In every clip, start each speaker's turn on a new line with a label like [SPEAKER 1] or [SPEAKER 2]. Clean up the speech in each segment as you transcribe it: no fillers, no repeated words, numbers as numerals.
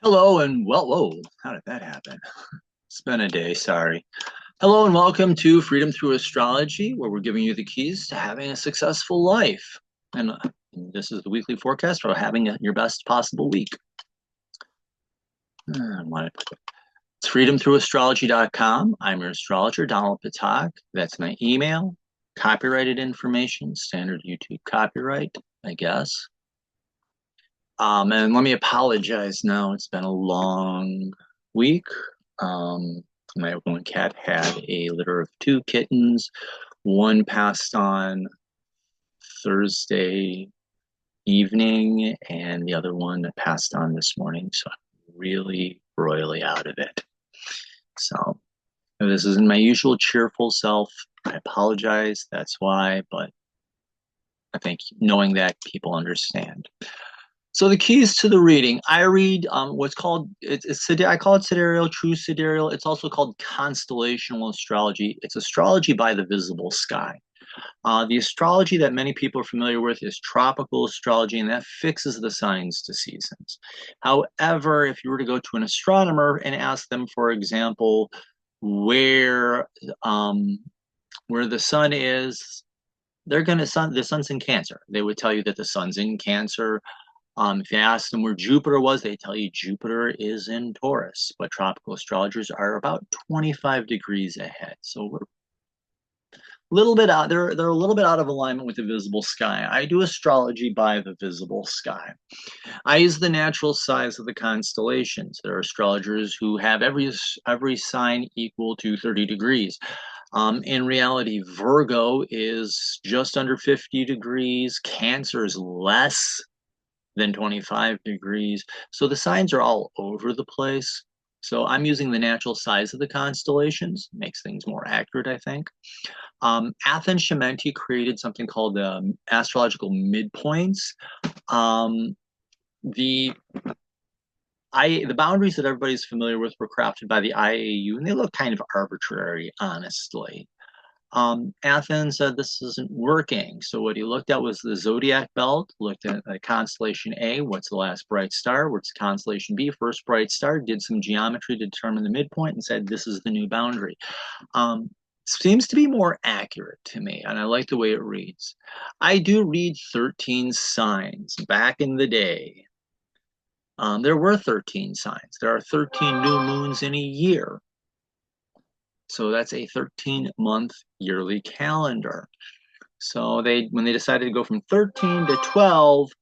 [SPEAKER 1] Hello and whoa, how did that happen? It's been a day, sorry. Hello and welcome to Freedom Through Astrology, where we're giving you the keys to having a successful life. And this is the weekly forecast for having your best possible week. It's freedomthroughastrology.com. I'm your astrologer, Donald Patak. That's my email. Copyrighted information, standard YouTube copyright, I guess. And let me apologize now. It's been a long week. My one cat had a litter of two kittens. One passed on Thursday evening, and the other one passed on this morning. So I'm really royally out of it. So if this isn't my usual cheerful self, I apologize. That's why, but I think knowing that people understand. So the keys to the reading, I read what's called, I call it sidereal, true sidereal. It's also called constellational astrology. It's astrology by the visible sky. The astrology that many people are familiar with is tropical astrology, and that fixes the signs to seasons. However, if you were to go to an astronomer and ask them, for example, where the sun is, the sun's in Cancer. They would tell you that the sun's in Cancer. If you ask them where Jupiter was, they tell you Jupiter is in Taurus, but tropical astrologers are about 25 degrees ahead. So we're a little bit out, they're a little bit out of alignment with the visible sky. I do astrology by the visible sky. I use the natural size of the constellations. There are astrologers who have every sign equal to 30 degrees. In reality, Virgo is just under 50 degrees. Cancer is less than 25 degrees. So the signs are all over the place. So I'm using the natural size of the constellations, makes things more accurate, I think. Athens Shementi created something called astrological midpoints. The boundaries that everybody's familiar with were crafted by the IAU, and they look kind of arbitrary, honestly. Athens said this isn't working. So what he looked at was the zodiac belt, looked at the constellation A, what's the last bright star, what's constellation B, first bright star, did some geometry to determine the midpoint and said this is the new boundary. Seems to be more accurate to me, and I like the way it reads. I do read 13 signs back in the day. There were 13 signs. There are 13 new moons in a year. So that's a 13-month yearly calendar. So when they decided to go from 13 to 12,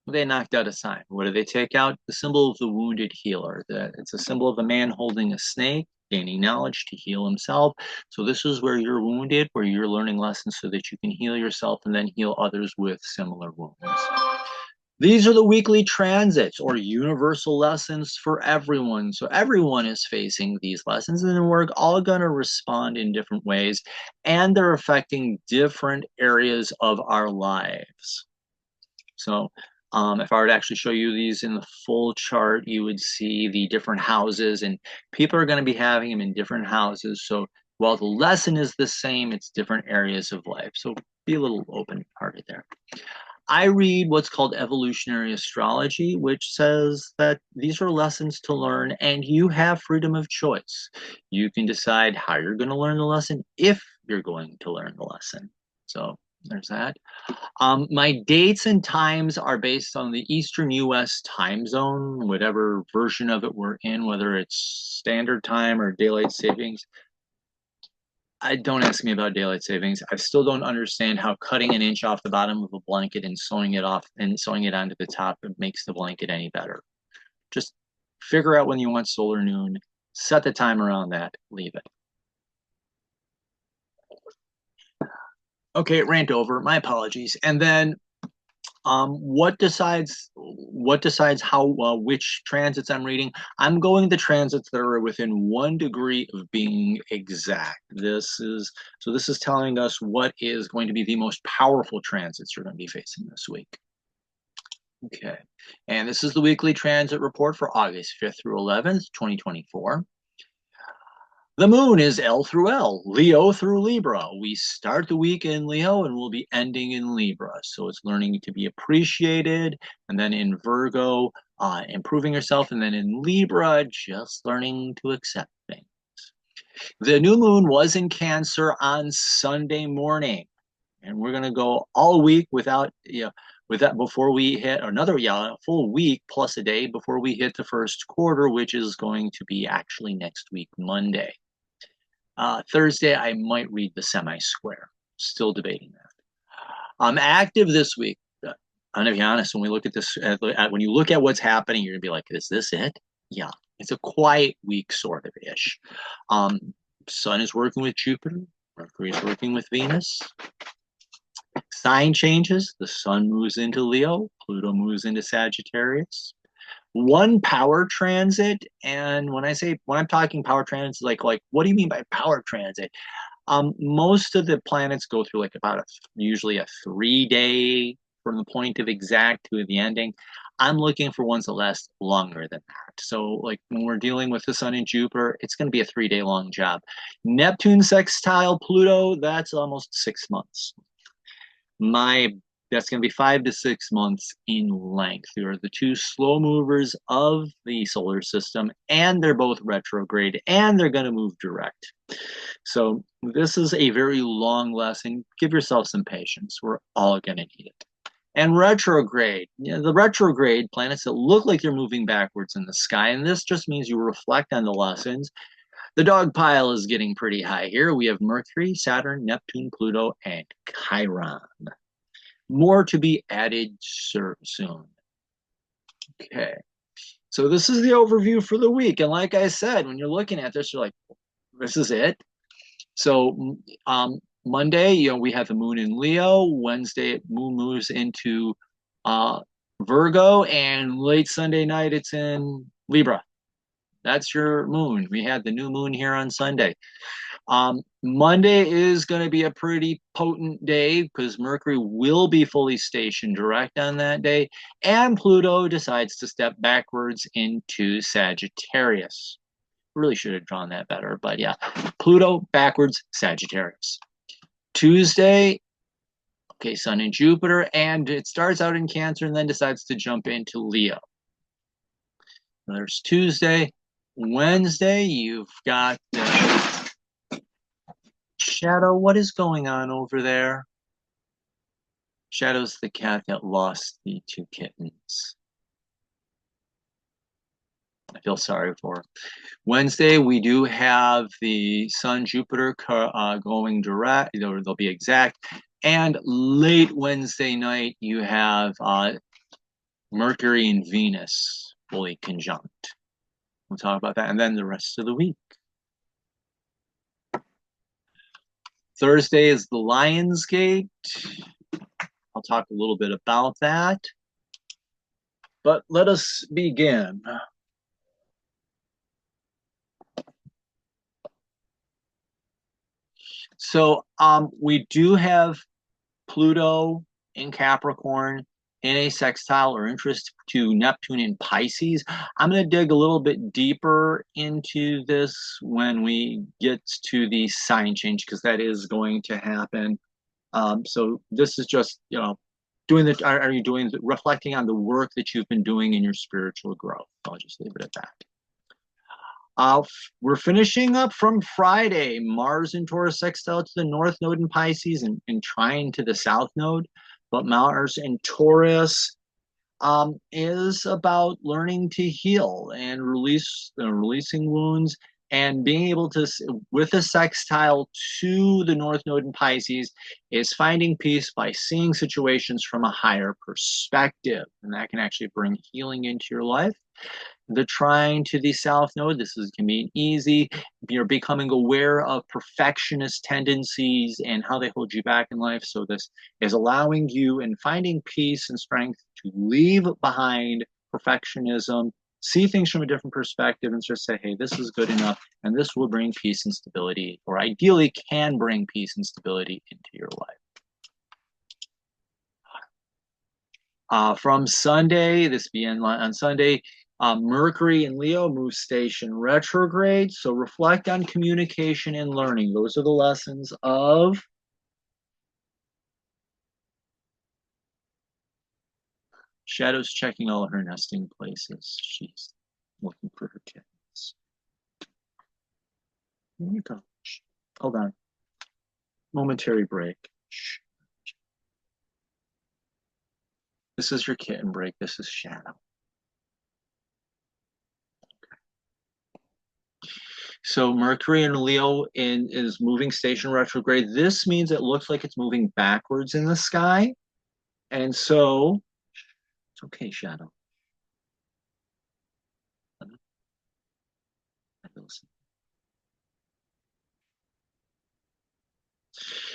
[SPEAKER 1] they knocked out a sign. What did they take out? The symbol of the wounded healer. It's a symbol of a man holding a snake, gaining knowledge to heal himself. So this is where you're wounded, where you're learning lessons so that you can heal yourself and then heal others with similar wounds. These are the weekly transits or universal lessons for everyone. So everyone is facing these lessons, and we're all going to respond in different ways, and they're affecting different areas of our lives. So if I were to actually show you these in the full chart, you would see the different houses, and people are going to be having them in different houses. So while the lesson is the same, it's different areas of life. So be a little open-hearted there. I read what's called evolutionary astrology, which says that these are lessons to learn and you have freedom of choice. You can decide how you're going to learn the lesson if you're going to learn the lesson. So there's that. My dates and times are based on the Eastern US time zone, whatever version of it we're in, whether it's standard time or daylight savings. Don't ask me about daylight savings. I still don't understand how cutting an inch off the bottom of a blanket and sewing it onto the top makes the blanket any better. Just figure out when you want solar noon, set the time around that, leave it. Okay, rant over. My apologies. And then what decides how which transits I'm reading? I'm going the transits that are within 1 degree of being exact. This is telling us what is going to be the most powerful transits you're going to be facing this week. Okay, and this is the weekly transit report for August 5th through 11th, 2024. The moon is L through L, Leo through Libra. We start the week in Leo and we'll be ending in Libra. So it's learning to be appreciated. And then in Virgo, improving yourself. And then in Libra, just learning to accept things. The new moon was in Cancer on Sunday morning. And we're going to go all week without, with that before we hit another, a full week plus a day before we hit the first quarter, which is going to be actually next week, Monday. Thursday, I might read the semi-square. Still debating that. I'm active this week. I'm going to be honest, when we look at this, when you look at what's happening, you're going to be like, is this it? Yeah, it's a quiet week, sort of ish. Sun is working with Jupiter. Mercury is working with Venus. Sign changes. The Sun moves into Leo. Pluto moves into Sagittarius. One power transit. And when I'm talking power transit, like what do you mean by power transit? Most of the planets go through like usually a 3-day from the point of exact to the ending. I'm looking for ones that last longer than that. So like when we're dealing with the Sun and Jupiter, it's going to be a 3-day long job. Neptune sextile Pluto, that's almost 6 months. That's going to be 5 to 6 months in length. They are the two slow movers of the solar system, and they're both retrograde, and they're going to move direct. So this is a very long lesson. Give yourself some patience. We're all going to need it. And retrograde, the retrograde planets that look like they're moving backwards in the sky, and this just means you reflect on the lessons. The dog pile is getting pretty high here. We have Mercury, Saturn, Neptune, Pluto, and Chiron. More to be added soon. Okay, so this is the overview for the week. And like I said, when you're looking at this, you're like, this is it. So Monday, we have the moon in Leo. Wednesday, moon moves into Virgo. And late Sunday night, it's in Libra. That's your moon. We had the new moon here on Sunday. Monday is going to be a pretty potent day because Mercury will be fully stationed direct on that day, and Pluto decides to step backwards into Sagittarius. Really should have drawn that better, but yeah, Pluto backwards, Sagittarius. Tuesday, okay, Sun and Jupiter, and it starts out in Cancer and then decides to jump into Leo. There's Tuesday. Wednesday, you've got Shadow. What is going on over there? Shadow's the cat that lost the 2 kittens. I feel sorry for her. Wednesday, we do have the Sun, Jupiter going direct. They'll be exact. And late Wednesday night, you have Mercury and Venus fully conjunct. We'll talk about that. And then the rest of the week. Thursday is the Lion's Gate. I'll talk a little bit about that. But let us begin. So we do have Pluto in Capricorn in a sextile or interest to Neptune in Pisces. I'm going to dig a little bit deeper into this when we get to the sign change, because that is going to happen. So this is just, reflecting on the work that you've been doing in your spiritual growth. I'll just leave it at that. We're finishing up from Friday. Mars in Taurus sextile to the North Node in Pisces and trine to the South Node. But Mars in Taurus is about learning to heal and releasing wounds, and being able to, with a sextile to the North Node in Pisces, is finding peace by seeing situations from a higher perspective. And that can actually bring healing into your life. The trine to the South Node, can be easy. You're becoming aware of perfectionist tendencies and how they hold you back in life. So this is allowing you and finding peace and strength to leave behind perfectionism, see things from a different perspective, and just say, hey, this is good enough, and this will bring peace and stability, or ideally can bring peace and stability into your life. From Sunday, on Sunday, Mercury in Leo moves station retrograde. So reflect on communication and learning. Those are the lessons of Shadow's checking all her nesting places. She's looking for her kittens. Here you go. Hold on. Momentary break. Shh. This is your kitten break. This is Shadow. So Mercury in Leo is moving station retrograde. This means it looks like it's moving backwards in the sky. And so it's okay, Shadow.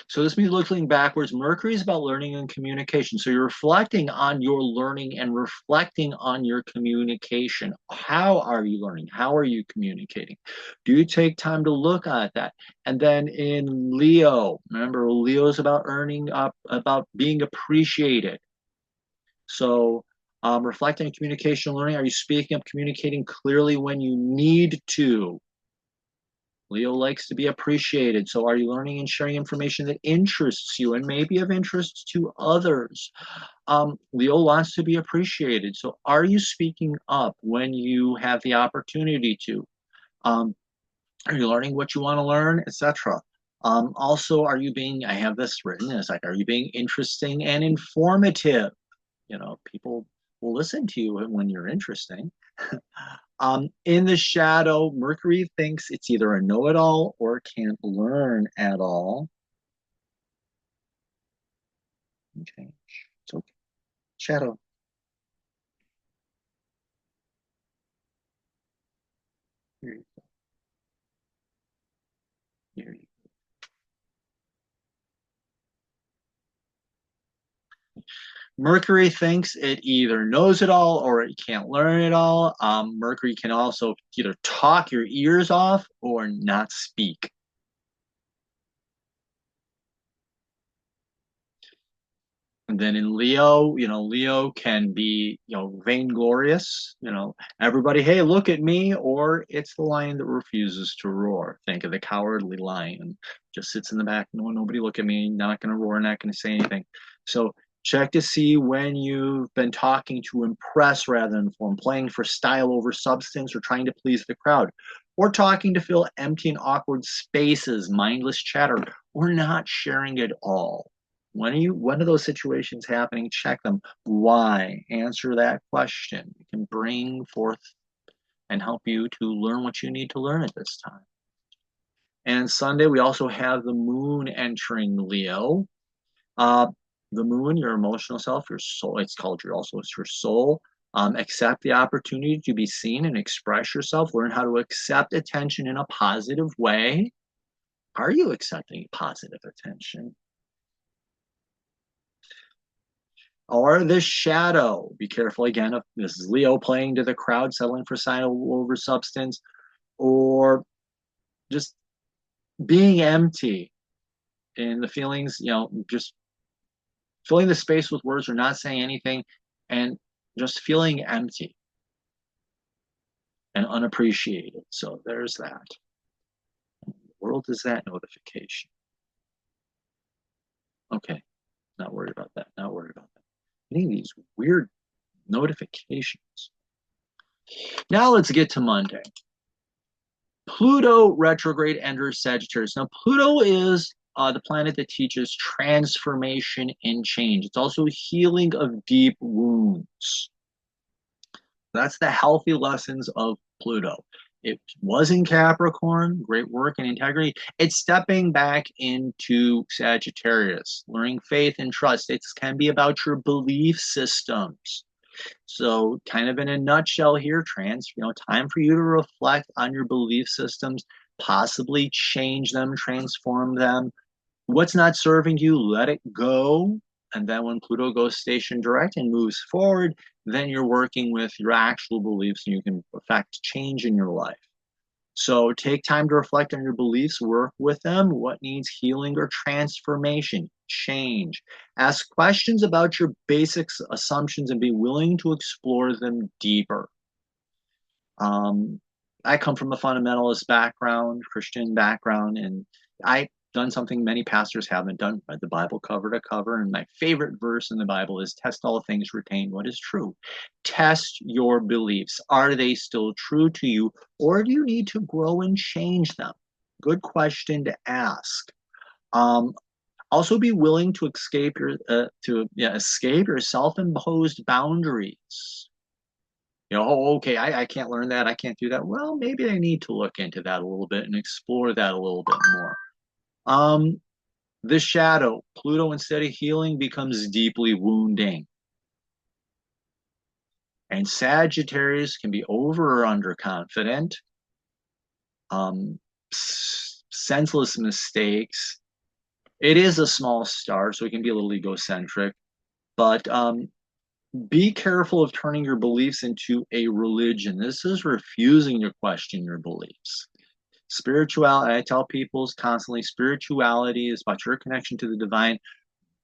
[SPEAKER 1] So this means looking backwards. Mercury is about learning and communication. So you're reflecting on your learning and reflecting on your communication. How are you learning? How are you communicating? Do you take time to look at that? And then in Leo, remember, Leo is about earning up, about being appreciated. So reflecting on communication, learning. Are you speaking up, communicating clearly when you need to? Leo likes to be appreciated. So are you learning and sharing information that interests you and may be of interest to others? Leo wants to be appreciated. So are you speaking up when you have the opportunity to? Are you learning what you want to learn, etc.? Also, are you being, I have this written, it's like, are you being interesting and informative? You know, people will listen to you when you're interesting. In the shadow, Mercury thinks it's either a know-it-all or can't learn at all. Okay, it's okay. Shadow. Here you go. Here you go. Mercury thinks it either knows it all or it can't learn it all. Mercury can also either talk your ears off or not speak. And then in Leo, Leo can be, vainglorious, everybody, hey, look at me, or it's the lion that refuses to roar. Think of the cowardly lion, just sits in the back, nobody look at me, not going to roar, not going to say anything. So check to see when you've been talking to impress rather than inform, playing for style over substance, or trying to please the crowd, or talking to fill empty and awkward spaces, mindless chatter, or not sharing at all. When are those situations happening? Check them. Why? Answer that question. It can bring forth and help you to learn what you need to learn at this time. And Sunday, we also have the moon entering Leo. The moon, your emotional self, your soul, it's called it's your soul. Accept the opportunity to be seen and express yourself. Learn how to accept attention in a positive way. Are you accepting positive attention? Or the shadow. Be careful again if this is Leo playing to the crowd, settling for style over substance, or just being empty in the feelings, just filling the space with words or not saying anything and just feeling empty and unappreciated. So there's that. The world is that notification. Okay, not worried about that. Not worried about that. Getting these weird notifications. Now let's get to Monday. Pluto retrograde enters Sagittarius. Now, Pluto is the planet that teaches transformation and change. It's also healing of deep wounds. That's the healthy lessons of Pluto. It was in Capricorn, great work and integrity. It's stepping back into Sagittarius, learning faith and trust. It can be about your belief systems. So kind of in a nutshell here, time for you to reflect on your belief systems, possibly change them, transform them. What's not serving you, let it go. And then when Pluto goes station direct and moves forward, then you're working with your actual beliefs and you can affect change in your life. So take time to reflect on your beliefs, work with them. What needs healing or transformation? Change. Ask questions about your basic assumptions and be willing to explore them deeper. I come from a fundamentalist background, Christian background, and done something many pastors haven't done, read the Bible cover to cover. And my favorite verse in the Bible is test all things, retain what is true. Test your beliefs. Are they still true to you, or do you need to grow and change them? Good question to ask. Also, be willing to escape your self-imposed boundaries. Oh, okay, I can't learn that. I can't do that. Well, maybe I need to look into that a little bit and explore that a little bit more. The shadow, Pluto, instead of healing, becomes deeply wounding. And Sagittarius can be over or underconfident, senseless mistakes. It is a small star, so it can be a little egocentric, but be careful of turning your beliefs into a religion. This is refusing to question your beliefs. Spirituality, I tell people constantly, spirituality is about your connection to the divine.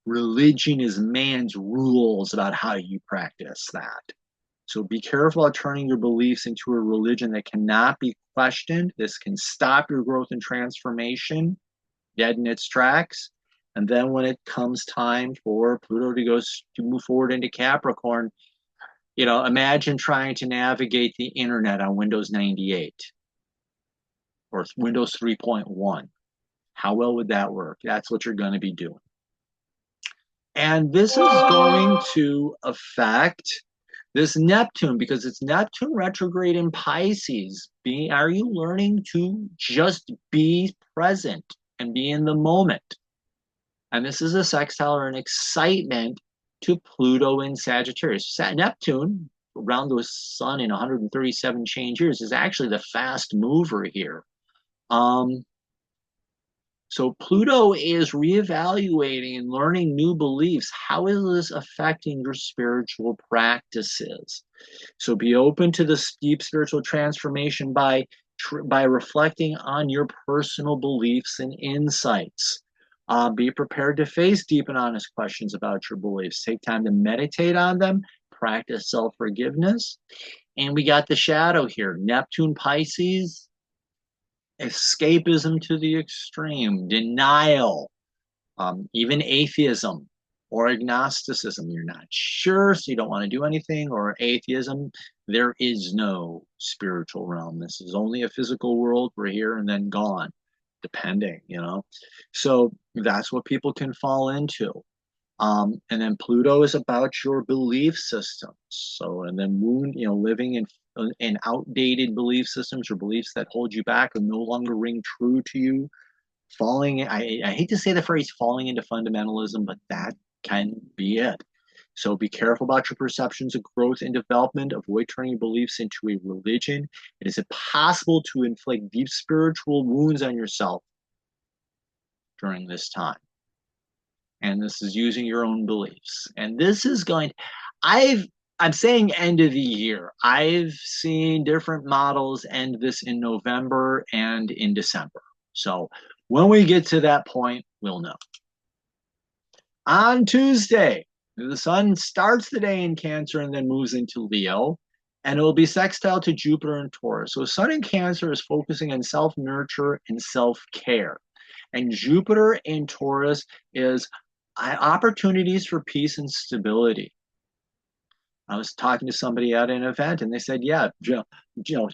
[SPEAKER 1] Religion is man's rules about how you practice that. So be careful of turning your beliefs into a religion that cannot be questioned. This can stop your growth and transformation dead in its tracks. And then when it comes time for Pluto to move forward into Capricorn, imagine trying to navigate the internet on Windows 98 or Windows 3.1. How well would that work? That's what you're going to be doing. And this is going to affect this Neptune, because it's Neptune retrograde in Pisces. Are you learning to just be present and be in the moment? And this is a sextile or an excitement to Pluto in Sagittarius. Neptune, around the sun in 137 change years, is actually the fast mover here. So Pluto is reevaluating and learning new beliefs. How is this affecting your spiritual practices? So be open to this deep spiritual transformation by reflecting on your personal beliefs and insights. Be prepared to face deep and honest questions about your beliefs. Take time to meditate on them, practice self-forgiveness. And we got the shadow here, Neptune Pisces, escapism to the extreme, denial, even atheism or agnosticism. You're not sure, so you don't want to do anything, or atheism. There is no spiritual realm. This is only a physical world. We're here and then gone, depending, So that's what people can fall into. And then Pluto is about your belief systems. So, and then living in outdated belief systems or beliefs that hold you back and no longer ring true to you. I hate to say the phrase falling into fundamentalism, but that can be it. So be careful about your perceptions of growth and development. Avoid turning beliefs into a religion. It is impossible to inflict deep spiritual wounds on yourself during this time. And this is using your own beliefs. And this is I'm saying end of the year. I've seen different models end this in November and in December. So when we get to that point, we'll know. On Tuesday, the sun starts the day in Cancer and then moves into Leo, and it will be sextile to Jupiter and Taurus. So Sun in Cancer is focusing on self-nurture and self-care. And Jupiter in Taurus is opportunities for peace and stability. I was talking to somebody at an event and they said, yeah,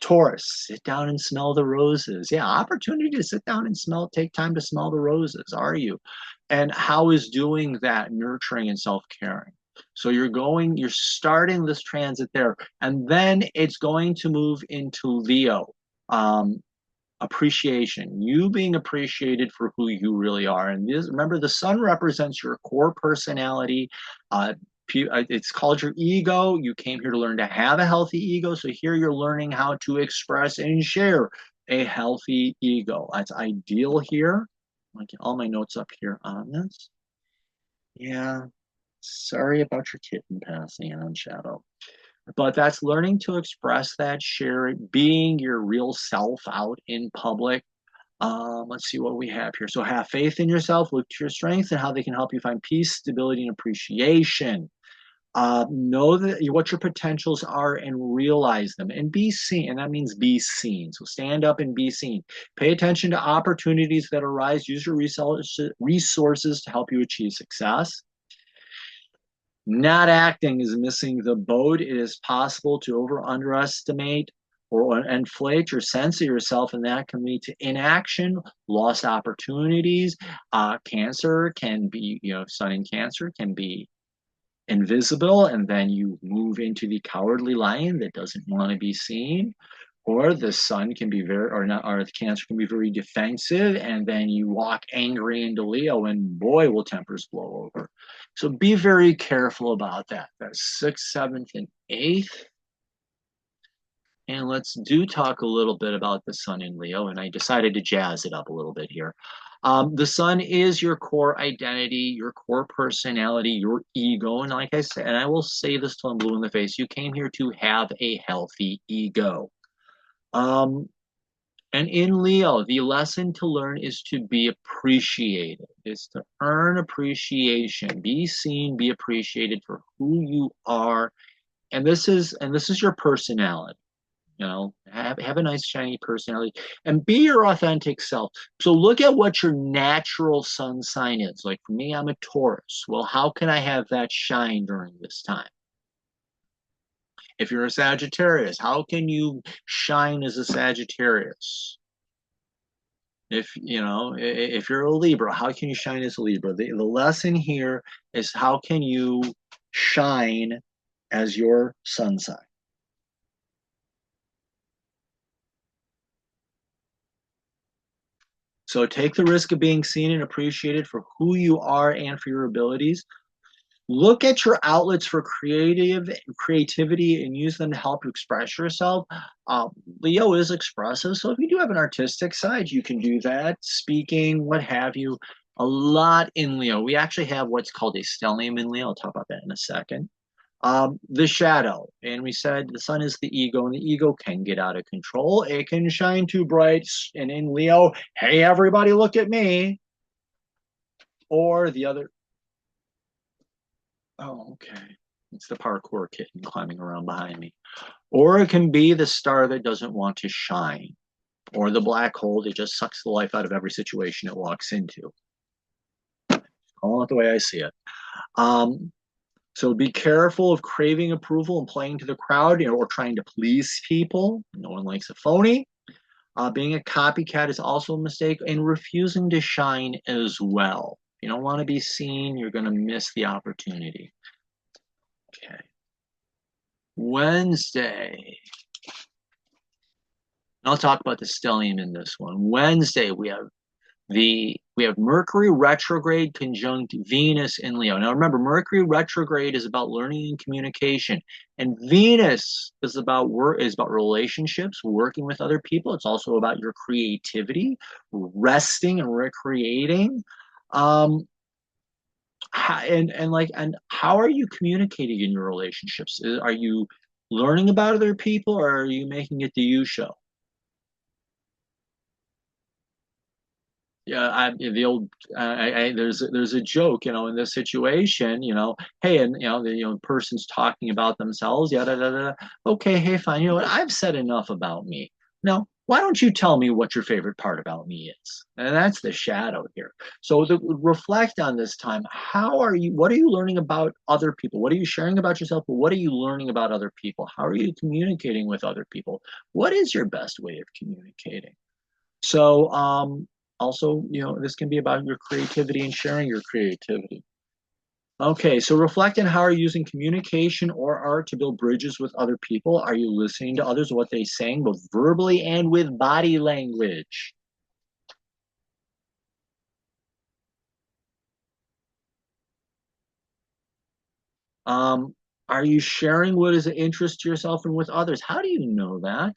[SPEAKER 1] Taurus, sit down and smell the roses. Yeah, opportunity to sit down and take time to smell the roses. Are you? And how is doing that nurturing and self-caring? So you're starting this transit there, and then it's going to move into Leo. Appreciation, you being appreciated for who you really are. And remember, the sun represents your core personality. It's called your ego. You came here to learn to have a healthy ego. So here you're learning how to express and share a healthy ego. That's ideal here. I'll get all my notes up here on this. Yeah, sorry about your kitten passing on Shadow. But that's learning to express that, share it, being your real self out in public. Let's see what we have here. So have faith in yourself, look to your strengths and how they can help you find peace, stability, and appreciation. Know that what your potentials are and realize them and be seen. And that means be seen. So stand up and be seen. Pay attention to opportunities that arise. Use your resources to help you achieve success. Not acting is missing the boat. It is possible to underestimate or inflate your sense of yourself, and that can lead to inaction, lost opportunities. Cancer can be, sun in Cancer can be invisible, and then you move into the cowardly lion that doesn't want to be seen. Or the sun can be very, or not, or the Cancer can be very defensive, and then you walk angry into Leo, and boy, will tempers blow over. So be very careful about that. That's 6th, 7th, and 8th. And let's talk a little bit about the sun in Leo, and I decided to jazz it up a little bit here. The sun is your core identity, your core personality, your ego. And like I said, and I will say this till I'm blue in the face, you came here to have a healthy ego. And in Leo, the lesson to learn is to be appreciated, is to earn appreciation, be seen, be appreciated for who you are. And this is your personality. Have a nice shiny personality and be your authentic self. So look at what your natural sun sign is. Like for me, I'm a Taurus. Well, how can I have that shine during this time? If you're a Sagittarius, how can you shine as a Sagittarius? If you're a Libra, how can you shine as a Libra? The lesson here is how can you shine as your sun sign? So take the risk of being seen and appreciated for who you are and for your abilities. Look at your outlets for creativity and use them to help you express yourself. Leo is expressive, so if you do have an artistic side, you can do that, speaking, what have you. A lot in Leo. We actually have what's called a stellium in Leo. I'll talk about that in a second. The shadow, and we said the sun is the ego, and the ego can get out of control. It can shine too bright, and in Leo, hey, everybody, look at me. Or the other, oh, okay. It's the parkour kitten climbing around behind me. Or it can be the star that doesn't want to shine, or the black hole that just sucks the life out of every situation it walks into. Call it the way I see it. So be careful of craving approval and playing to the crowd, or trying to please people. No one likes a phony. Being a copycat is also a mistake, and refusing to shine as well. If you don't want to be seen, you're going to miss the opportunity. Okay. Wednesday. I'll talk about the stellium in this one. Wednesday, we have Mercury retrograde conjunct Venus in Leo. Now remember, Mercury retrograde is about learning and communication, and Venus is about relationships, working with other people. It's also about your creativity, resting and recreating. And how are you communicating in your relationships? Are you learning about other people, or are you making it the you show? Yeah, there's a joke, in this situation, hey, and the person's talking about themselves, yada da da. Okay, hey, fine. You know what? I've said enough about me. Now, why don't you tell me what your favorite part about me is? And that's the shadow here. So reflect on this time. What are you learning about other people? What are you sharing about yourself? But what are you learning about other people? How are you communicating with other people? What is your best way of communicating? So, also, this can be about your creativity and sharing your creativity. Okay, so reflect on how you're using communication or art to build bridges with other people. Are you listening to others, what they're saying, both verbally and with body language? Are you sharing what is of interest to yourself and with others? How do you know that?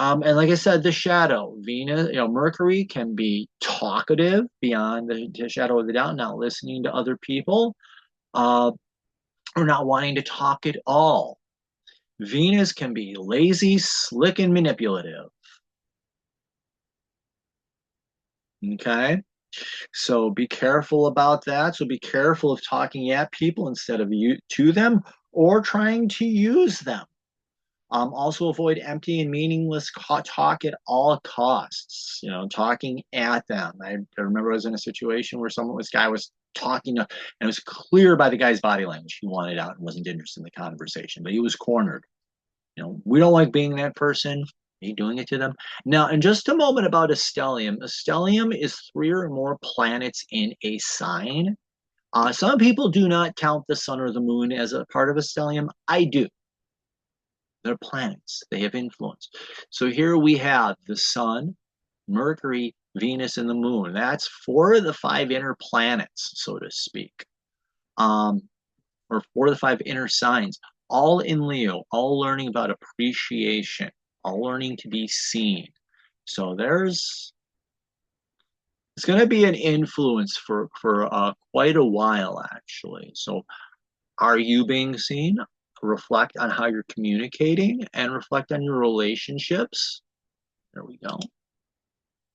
[SPEAKER 1] And like I said, the shadow, Venus, Mercury can be talkative beyond the shadow of the doubt, not listening to other people, or not wanting to talk at all. Venus can be lazy, slick, and manipulative. Okay. So be careful about that. So be careful of talking at people instead of you to them or trying to use them. Also avoid empty and meaningless talk at all costs. You know, talking at them. I remember I was in a situation where this guy was talking to, and it was clear by the guy's body language he wanted out and wasn't interested in the conversation, but he was cornered. You know, we don't like being that person. Are you doing it to them? Now, in just a moment about a stellium. A stellium is 3 or more planets in a sign. Some people do not count the sun or the moon as a part of a stellium. I do. They're planets. They have influence. So here we have the sun, Mercury, Venus, and the moon. That's 4 of the 5 inner planets, so to speak. Or 4 of the 5 inner signs, all in Leo, all learning about appreciation, all learning to be seen. So it's going to be an influence for quite a while, actually. So are you being seen? Reflect on how you're communicating and reflect on your relationships. There we go.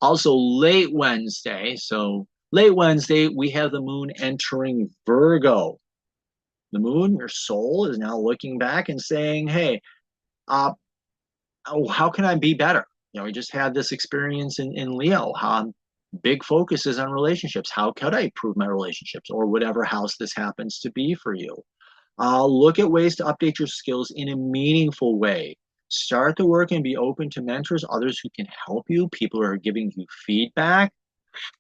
[SPEAKER 1] Also, late Wednesday. So late Wednesday, we have the moon entering Virgo. The moon, your soul, is now looking back and saying, hey, how can I be better? You know, we just had this experience in Leo. Big focus is on relationships. How could I improve my relationships, or whatever house this happens to be for you? Look at ways to update your skills in a meaningful way. Start the work and be open to mentors, others who can help you, people who are giving you feedback.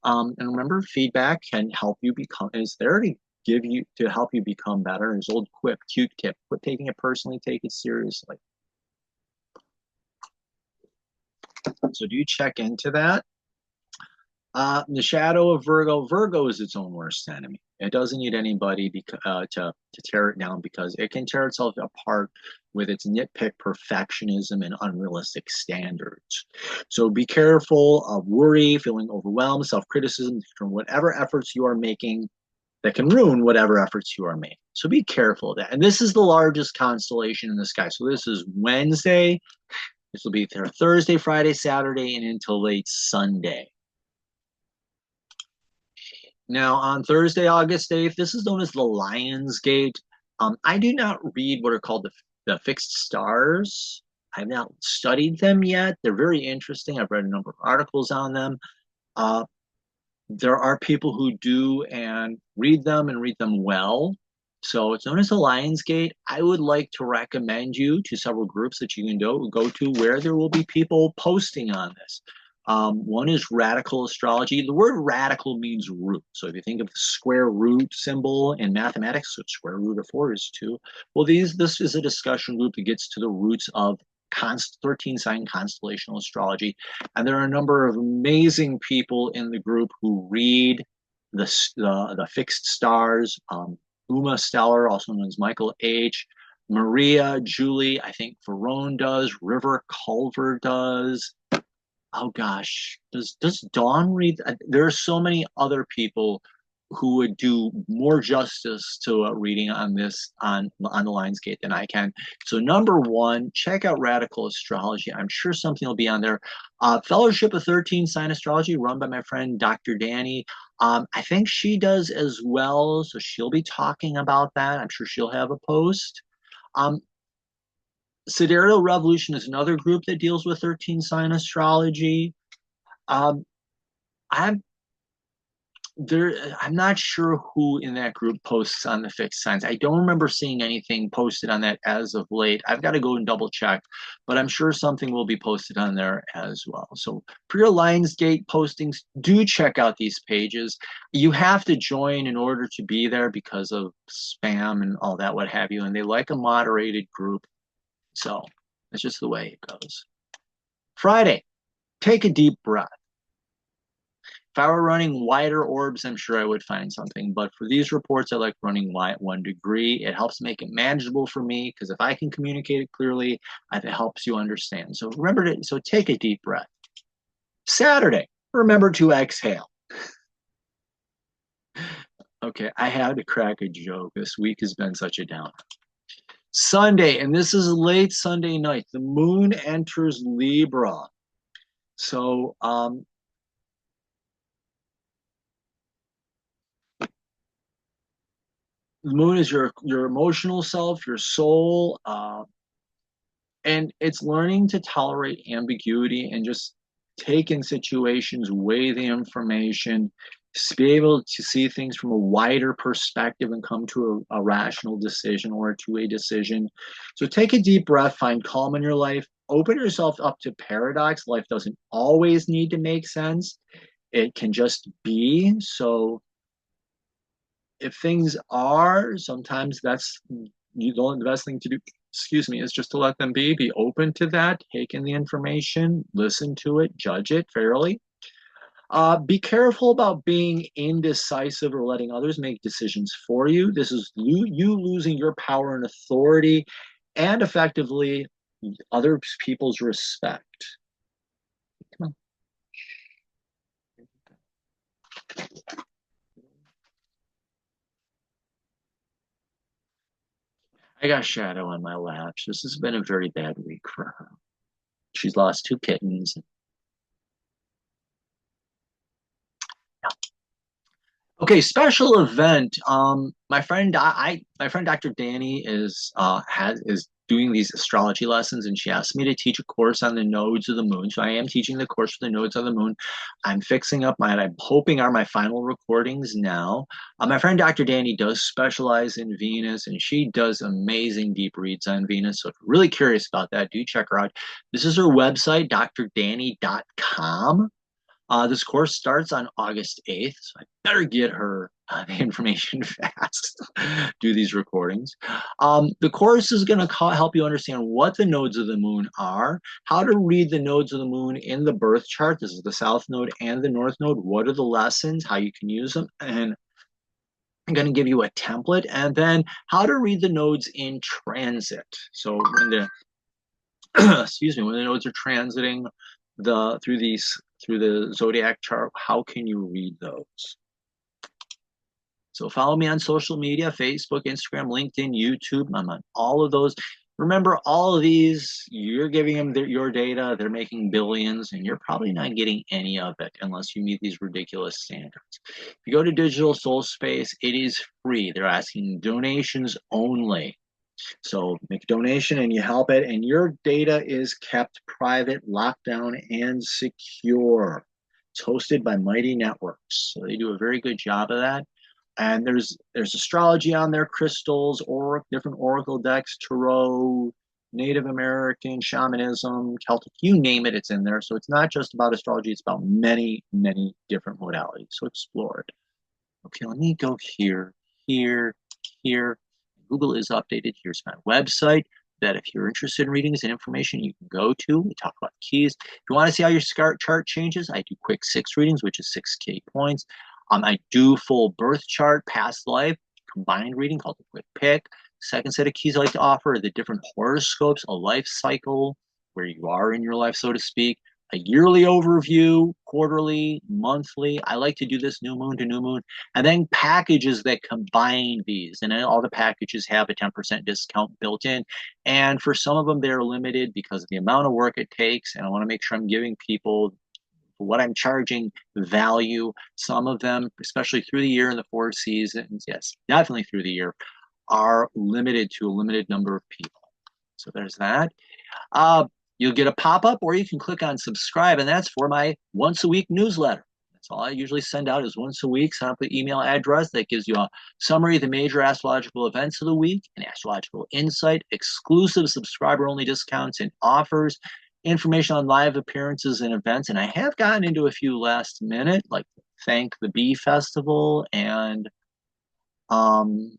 [SPEAKER 1] And remember, feedback can help you is there to help you become better. His old cute tip: quit taking it personally, take it seriously. So do you check into that? The shadow of Virgo. Virgo is its own worst enemy. It doesn't need anybody to tear it down, because it can tear itself apart with its nitpick perfectionism and unrealistic standards. So be careful of worry, feeling overwhelmed, self-criticism from whatever efforts you are making that can ruin whatever efforts you are making. So be careful of that. And this is the largest constellation in the sky. So this is Wednesday. This will be there Thursday, Friday, Saturday, and into late Sunday. Now, on Thursday, August 8th, this is known as the Lion's Gate. I do not read what are called the fixed stars. I've not studied them yet. They're very interesting. I've read a number of articles on them. There are people who do and read them well. So it's known as the Lion's Gate. I would like to recommend you to several groups that you can go to where there will be people posting on this. One is radical astrology. The word radical means root. So if you think of the square root symbol in mathematics, so square root of 4 is 2. Well, this is a discussion group that gets to the roots of 13 sign constellational astrology. And there are a number of amazing people in the group who read the fixed stars. Uma Stellar, also known as Michael H. Maria, Julie, I think Verone does. River Culver does. Oh gosh, does Dawn read? There are so many other people who would do more justice to a reading on this on the Lion's Gate than I can. So number one, check out Radical Astrology. I'm sure something will be on there. Fellowship of 13 Sign Astrology, run by my friend Dr. Danny. I think she does as well, so she'll be talking about that. I'm sure she'll have a post. Sidereal Revolution is another group that deals with 13 sign astrology. I'm not sure who in that group posts on the fixed signs. I don't remember seeing anything posted on that as of late. I've got to go and double check, but I'm sure something will be posted on there as well. So for your Lionsgate postings, do check out these pages. You have to join in order to be there because of spam and all that, what have you, and they like a moderated group. So that's just the way it goes. Friday, take a deep breath. If I were running wider orbs, I'm sure I would find something. But for these reports, I like running 1 degree. It helps make it manageable for me, because if I can communicate it clearly, it helps you understand. So so take a deep breath. Saturday, remember to exhale. Okay, I had to crack a joke. This week has been such a downer. Sunday, and this is late Sunday night, the moon enters Libra. So The moon is your emotional self, your soul, and it's learning to tolerate ambiguity and just take in situations, weigh the information, to be able to see things from a wider perspective and come to a rational decision or to a decision. So take a deep breath, find calm in your life, open yourself up to paradox. Life doesn't always need to make sense, it can just be. So if things are, sometimes that's the best thing to do, excuse me, is just to let them be open to that, take in the information, listen to it, judge it fairly. Be careful about being indecisive or letting others make decisions for you. This is you losing your power and authority and effectively other people's respect. Come on. I got Shadow on my lap. This has been a very bad week for her. She's lost 2 kittens. Okay, special event. My friend, my friend Dr. Danny is doing these astrology lessons, and she asked me to teach a course on the nodes of the moon. So I am teaching the course for the nodes of the moon. I'm fixing up I'm hoping are my final recordings now. My friend Dr. Danny does specialize in Venus, and she does amazing deep reads on Venus. So if you're really curious about that, do check her out. This is her website, drdanny.com. This course starts on August 8th, so I better get her the information fast, do these recordings. The course is going to help you understand what the nodes of the moon are, how to read the nodes of the moon in the birth chart. This is the south node and the north node. What are the lessons, how you can use them, and I'm going to give you a template, and then how to read the nodes in transit. So when the excuse me, when the nodes are transiting through the zodiac chart, how can you read those? So follow me on social media, Facebook, Instagram, LinkedIn, YouTube. I'm on all of those. Remember, all of these, you're giving them your data, they're making billions, and you're probably not getting any of it unless you meet these ridiculous standards. If you go to Digital Soul Space, it is free. They're asking donations only. So make a donation and you help it, and your data is kept private, locked down, and secure. It's hosted by Mighty Networks, so they do a very good job of that. And there's astrology on there, crystals, or different oracle decks, tarot, Native American, shamanism, Celtic, you name it, it's in there. So it's not just about astrology, it's about many, many different modalities. So explore it. Okay, let me go here, here, here. Google is updated. Here's my website that if you're interested in readings and information, you can go to. We talk about keys. If you want to see how your chart changes, I do quick 6 readings, which is 6K points. I do full birth chart, past life, combined reading called the quick pick. Second set of keys I like to offer are the different horoscopes, a life cycle, where you are in your life, so to speak, a yearly overview, quarterly, monthly. I like to do this new moon to new moon, and then packages that combine these. And then all the packages have a 10% discount built in. And for some of them, they're limited because of the amount of work it takes. And I want to make sure I'm giving people what I'm charging value. Some of them, especially through the year and the 4 seasons, yes, definitely through the year, are limited to a limited number of people. So there's that. You'll get a pop-up, or you can click on subscribe, and that's for my once-a-week newsletter. That's all I usually send out is once a week. Sign up the email address that gives you a summary of the major astrological events of the week, an astrological insight, exclusive subscriber-only discounts and offers, information on live appearances and events. And I have gotten into a few last minute, like Thank the Bee Festival and Earthsea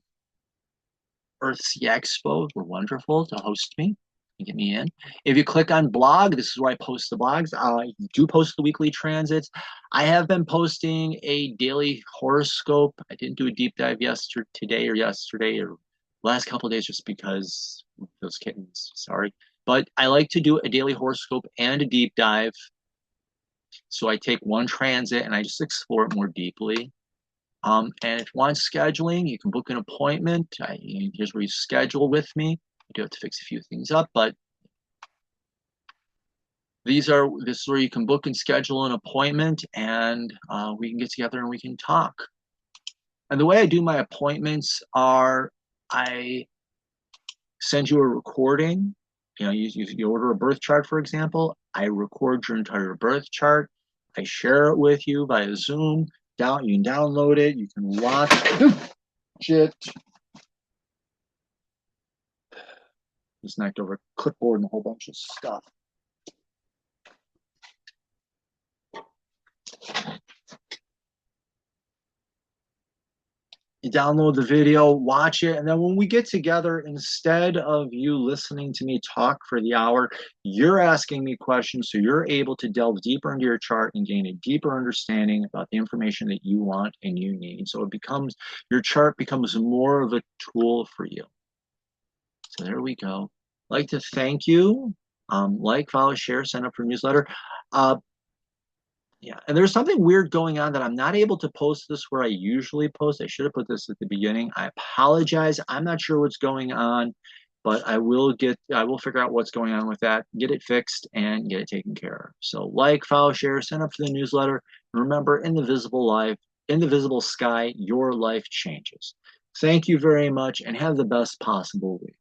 [SPEAKER 1] Expo were wonderful to host me and get me in. If you click on blog, this is where I post the blogs. I do post the weekly transits. I have been posting a daily horoscope. I didn't do a deep dive yesterday or last couple of days just because those kittens, sorry. But I like to do a daily horoscope and a deep dive. So I take one transit and I just explore it more deeply. And if you want scheduling, you can book an appointment. Here's where you schedule with me. I do have to fix a few things up, but this is where you can book and schedule an appointment, and we can get together and we can talk. And the way I do my appointments are I send you a recording. You know, you order a birth chart, for example. I record your entire birth chart. I share it with you via Zoom. You can download it. You can watch it. Just knocked over a clipboard and a whole bunch of stuff. You download the video, watch it, and then when we get together, instead of you listening to me talk for the hour, you're asking me questions so you're able to delve deeper into your chart and gain a deeper understanding about the information that you want and you need. So your chart becomes more of a tool for you. So there we go. I'd like to thank you. Like, follow, share, sign up for newsletter. Yeah, and there's something weird going on that I'm not able to post this where I usually post. I should have put this at the beginning. I apologize. I'm not sure what's going on, but I will figure out what's going on with that, get it fixed, and get it taken care of. So like, follow, share, sign up for the newsletter. Remember, in the visible sky, your life changes. Thank you very much and have the best possible week.